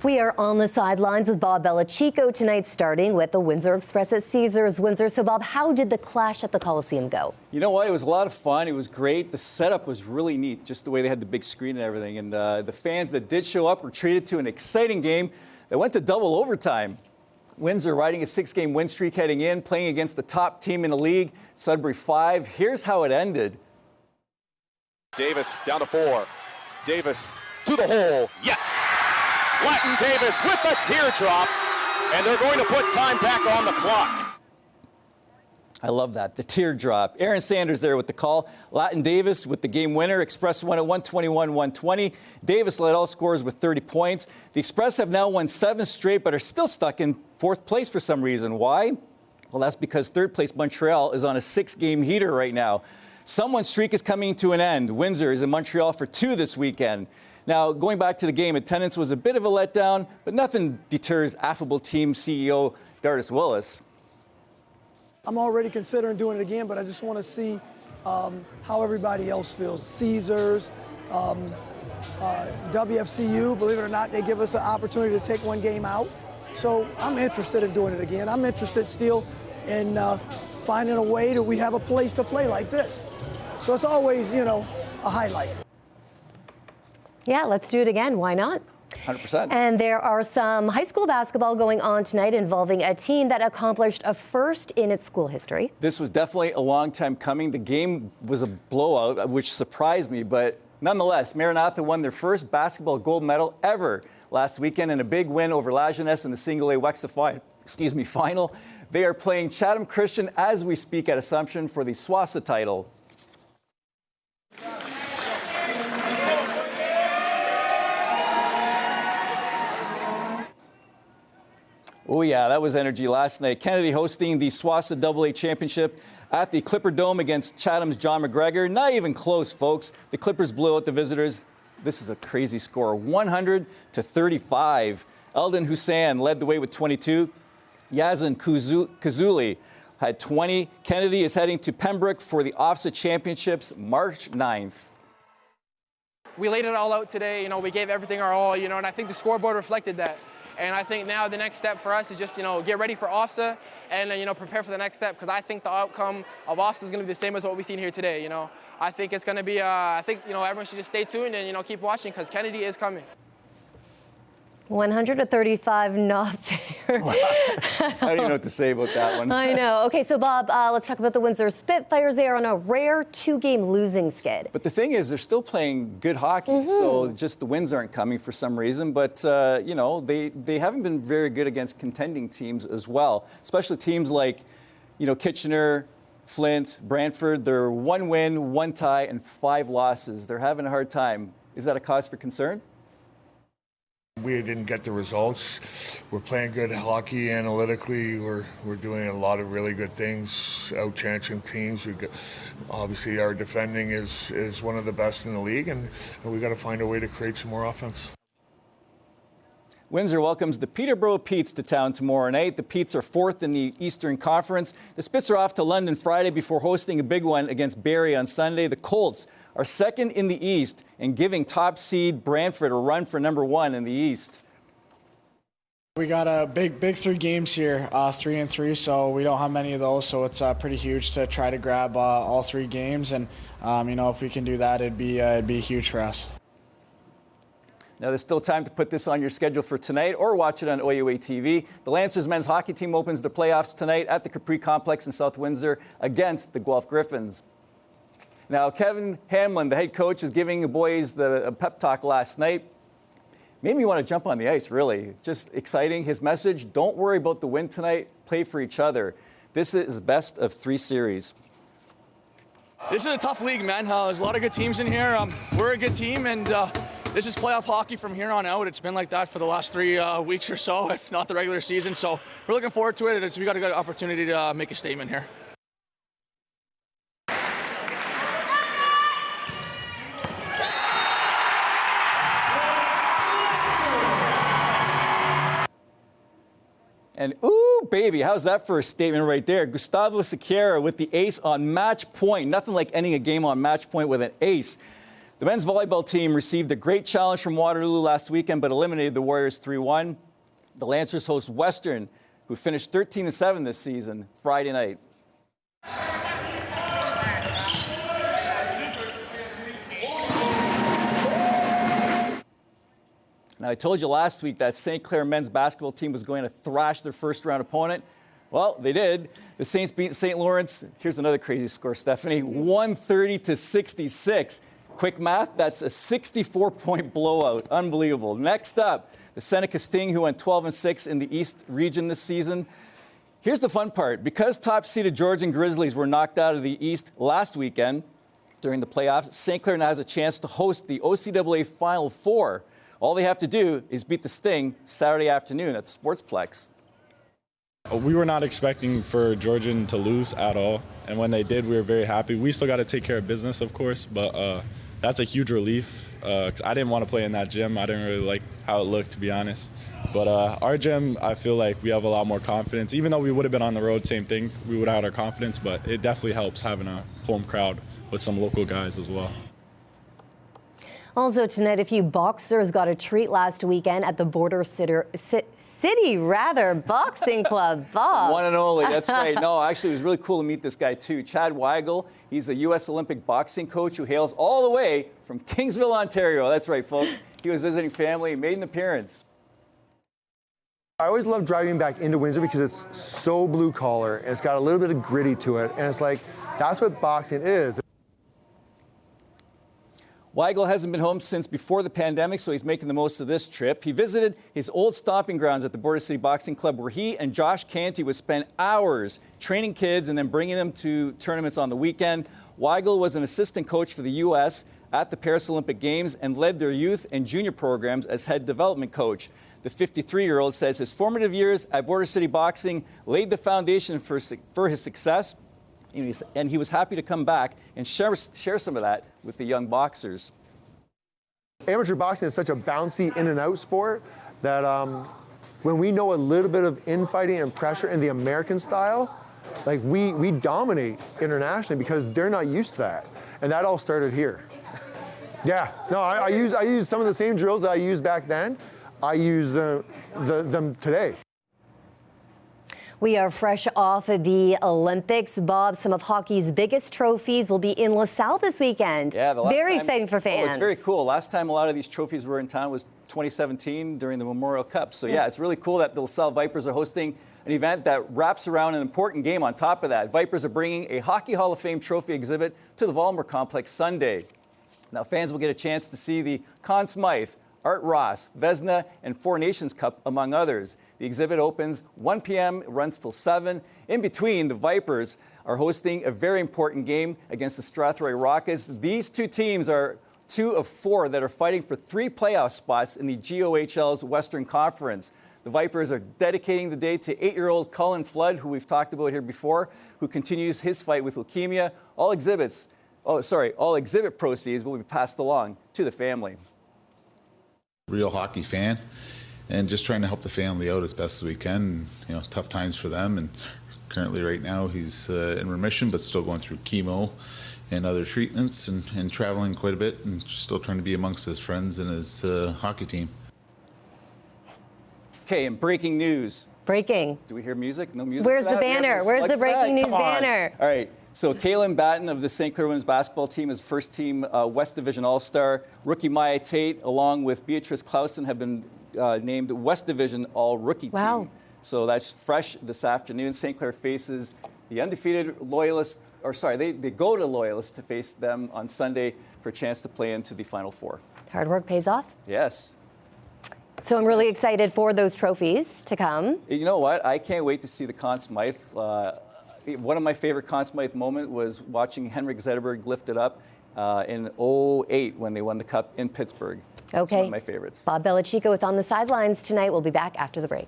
We are on the sidelines with Bob Bellacicco tonight, starting with the Windsor Express at Caesars Windsor. So, Bob, how did the clash at the Colosseum go? You know what? It was a lot of fun. It was great. The setup was really neat, just the way they had the big screen and everything. And the fans that did show up were treated to an exciting game that went to double overtime. Windsor riding a 6-game win streak heading in, playing against the top team in the league, Sudbury 5. Here's how it ended. Davis down to 4. Davis to the hole. Yes! Latin Davis with a teardrop, and they're going to put time back on the clock. I love that, the teardrop. Aaron Sanders there with the call. Latin Davis with the game winner. Express won at 121-120. Davis led all scorers with 30 points. The Express have now won 7 straight, but are still stuck in 4th place for some reason. Why? Well, that's because 3rd place Montreal is on a 6-game heater right now. Someone's streak is coming to an end. Windsor is in Montreal for 2 this weekend. Now, going back to the game, attendance was a bit of a letdown, but nothing deters affable team CEO Dardis Willis. I'm already considering doing it again, but I just want to see how everybody else feels. Caesars, WFCU, believe it or not, they give us an opportunity to take one game out. So I'm interested in doing it again. I'm interested still in finding a way that we have a place to play like this. So it's always, you know, a highlight. Yeah, let's do it again. Why not? 100%. And there are some high school basketball going on tonight involving a team that accomplished a first in its school history. This was definitely a long time coming. The game was a blowout, which surprised me, but nonetheless, Maranatha won their first basketball gold medal ever last weekend in a big win over La Jeunesse in the single A WEXA final. They are playing Chatham Christian as we speak at Assumption for the SWASA title. Oh, yeah, that was energy last night. Kennedy hosting the SWASA AA Championship at the Clipper Dome against Chatham's John McGregor. Not even close, folks. The Clippers blew out the visitors. This is a crazy score, 100-35. Eldon Hussein led the way with 22. Yazin Kazuli had 20. Kennedy is heading to Pembroke for the OFSA Championships March 9th. We laid it all out today. You know, we gave everything our all, you know, and I think the scoreboard reflected that. And I think now the next step for us is just, you know, get ready for OFSA and, you know, prepare for the next step, because I think the outcome of OFSA is going to be the same as what we've seen here today, you know. I think it's going to be, I think, you know, everyone should just stay tuned and, you know, keep watching, because Kennedy is coming. 135, not fair. I don't even know what to say about that one. I know. Okay, so Bob, let's talk about the Windsor Spitfires. They are on a rare 2-game losing skid. But the thing is, they're still playing good hockey, so just the wins aren't coming for some reason. But, you know, they haven't been very good against contending teams as well, especially teams like, you know, Kitchener, Flint, Brantford. They're 1 win, 1 tie, and 5 losses. They're having a hard time. Is that a cause for concern? We didn't get the results. We're playing good hockey analytically. We're doing a lot of really good things, out-chancing teams. Obviously, our defending is one of the best in the league, and we got to find a way to create some more offense. Windsor welcomes the Peterborough Petes to town tomorrow night. The Petes are 4th in the Eastern Conference. The Spits are off to London Friday before hosting a big one against Barrie on Sunday. The Colts are 2nd in the East and giving top seed Brantford a run for number 1 in the East. We got a big 3 games here, 3-3, so we don't have many of those, so it's pretty huge to try to grab all 3 games, and you know, if we can do that, it'd be huge for us. Now, there's still time to put this on your schedule for tonight or watch it on OUA TV. The Lancers men's hockey team opens the playoffs tonight at the Capri Complex in South Windsor against the Guelph Griffins. Now, Kevin Hamlin, the head coach, is giving the boys the pep talk last night. Made me want to jump on the ice, really. Just exciting. His message, don't worry about the win tonight, play for each other. This is best of 3 series. This is a tough league, man. There's a lot of good teams in here. We're a good team, and this is playoff hockey from here on out. It's been like that for the last 3 weeks or so, if not the regular season. So we're looking forward to it. We got a good opportunity to make a statement here. And ooh, baby, how's that for a statement right there? Gustavo Sequeira with the ace on match point. Nothing like ending a game on match point with an ace. The men's volleyball team received a great challenge from Waterloo last weekend, but eliminated the Warriors 3-1. The Lancers host Western, who finished 13-7 this season, Friday night. Now, I told you last week that St. Clair men's basketball team was going to thrash their first-round opponent. Well, they did. The Saints beat St. Lawrence. Here's another crazy score, Stephanie. 130-66. Quick math, that's a 64-point blowout. Unbelievable. Next up, the Seneca Sting, who went 12-6 in the East region this season. Here's the fun part. Because top-seeded Georgian Grizzlies were knocked out of the East last weekend during the playoffs, St. Clair now has a chance to host the OCAA Final Four. All they have to do is beat the Sting Saturday afternoon at the Sportsplex. We were not expecting for Georgian to lose at all, and when they did, we were very happy. We still got to take care of business, of course, but that's a huge relief. 'Cause I didn't want to play in that gym. I didn't really like how it looked, to be honest. But our gym, I feel like we have a lot more confidence. Even though we would have been on the road, same thing, we would have had our confidence, but it definitely helps having a home crowd with some local guys as well. Also tonight, a few boxers got a treat last weekend at the Border City Boxing Club. Bob. One and only, that's right. No, actually, it was really cool to meet this guy, too. Chad Weigel, he's a U.S. Olympic boxing coach who hails all the way from Kingsville, Ontario. That's right, folks. He was visiting family and made an appearance. I always love driving back into Windsor because it's so blue collar and it's got a little bit of gritty to it. And it's like, that's what boxing is. Weigel hasn't been home since before the pandemic, so he's making the most of this trip. He visited his old stomping grounds at the Border City Boxing Club, where he and Josh Canty would spend hours training kids and then bringing them to tournaments on the weekend. Weigel was an assistant coach for the U.S. at the Paris Olympic Games and led their youth and junior programs as head development coach. The 53-year-old says his formative years at Border City Boxing laid the foundation for his success, and he was happy to come back and share some of that with the young boxers. Amateur boxing is such a bouncy in and out sport that when we know a little bit of infighting and pressure in the American style, like we dominate internationally because they're not used to that. And that all started here. Yeah, no, I use some of the same drills that I used back then. I use them today. We are fresh off of the Olympics. Bob, some of hockey's biggest trophies will be in LaSalle this weekend. Yeah, very exciting for fans. Oh, it's very cool. Last time a lot of these trophies were in town was 2017 during the Memorial Cup. So yeah, it's really cool that the LaSalle Vipers are hosting an event that wraps around an important game on top of that. Vipers are bringing a Hockey Hall of Fame trophy exhibit to the Vollmer Complex Sunday. Now fans will get a chance to see the Conn Smythe, Art Ross, Vezina, and Four Nations Cup, among others. The exhibit opens 1 p.m., runs till 7. In between, the Vipers are hosting a very important game against the Strathroy Rockets. These two teams are 2 of 4 that are fighting for 3 playoff spots in the GOHL's Western Conference. The Vipers are dedicating the day to 8-year-old Cullen Flood, who we've talked about here before, who continues his fight with leukemia. All exhibit proceeds will be passed along to the family. Real hockey fan, and just trying to help the family out as best as we can. You know, tough times for them, and currently right now he's in remission, but still going through chemo and other treatments, and traveling quite a bit, and still trying to be amongst his friends and his hockey team. Okay, and breaking news. Breaking. Do we hear music? No music. Where's the banner? Where's the breaking news banner? All right. So Kaylin Batten of the St. Clair women's basketball team is first team West Division All-Star. Rookie Maya Tate, along with Beatrice Clausen, have been named West Division All-Rookie team. So that's fresh this afternoon. St. Clair faces the undefeated Loyalists, they go to Loyalists to face them on Sunday for a chance to play into the Final Four. Hard work pays off? Yes. So I'm really excited for those trophies to come. You know what? I can't wait to see the Conn Smythe. One of my favorite Conn Smythe moments was watching Henrik Zetterberg lift it up in 2008 when they won the Cup in Pittsburgh. Okay. It's one of my favorites. Bob Bellacicco with On the Sidelines tonight. We'll be back after the break.